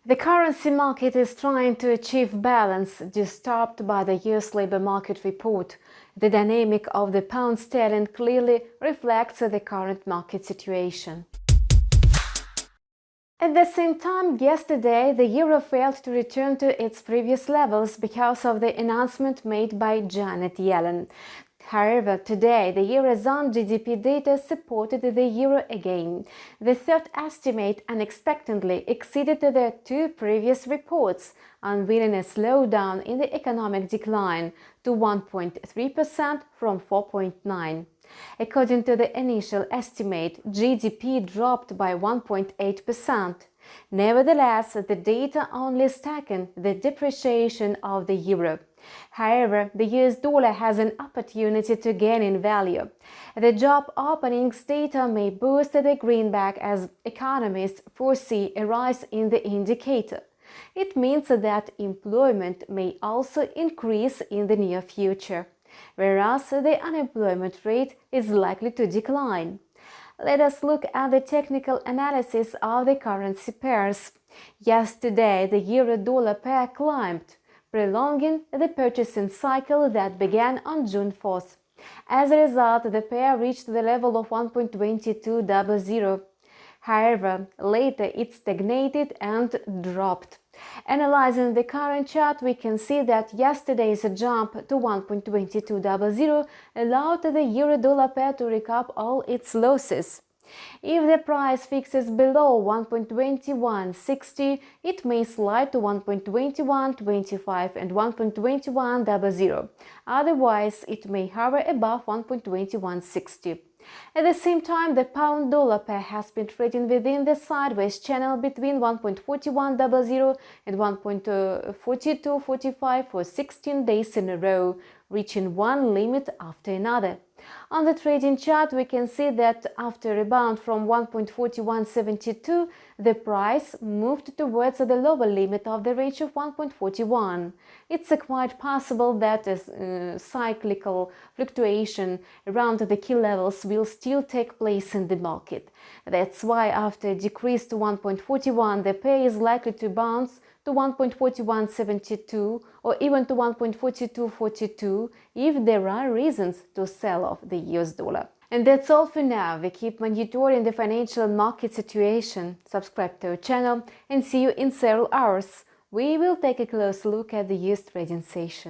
The currency market is trying to achieve balance, disturbed by the US labor market report. The dynamic of the pound sterling clearly reflects the current market situation. At the same time, yesterday, the euro failed to return to its previous levels because of the announcement made by Janet Yellen. However, today, the Eurozone GDP data supported the euro again. The third estimate unexpectedly exceeded the two previous reports, unveiling a slowdown in the economic decline to 1.3% from 4.9%. According to the initial estimate, GDP dropped by 1.8%. Nevertheless, the data only second the depreciation of the euro. However, the US dollar has an opportunity to gain in value. The job openings data may boost the greenback as economists foresee a rise in the indicator. It means that employment may also increase in the near future, whereas the unemployment rate is likely to decline. Let us look at the technical analysis of the currency pairs. Yesterday, the euro-dollar pair climbed, prolonging the purchasing cycle that began on June 4th. As a result, the pair reached the level of 1.2200. However, later it stagnated and dropped. Analyzing the current chart, we can see that yesterday's jump to 1.2200 allowed the euro-dollar pair to recoup all its losses. If the price fixes below 1.2160, it may slide to 1.2125 and 1.2100. Otherwise, it may hover above 1.2160. At the same time, the pound-dollar pair has been trading within the sideways channel between 1.4100 and 1.4245 for 16 days in a row, reaching one limit after another. On the trading chart, we can see that after a rebound from 1.4172, the price moved towards the lower limit of the range of 1.41. It's quite possible that a cyclical fluctuation around the key levels will still take place in the market. That's why after a decrease to 1.41, the pair is likely to bounce to 1.4172 or even to 1.4242 if there are reasons to sell off the US dollar. And that's all for now. We keep monitoring the financial market situation. Subscribe to our channel and see you in several hours. We will take a close look at the US trading session.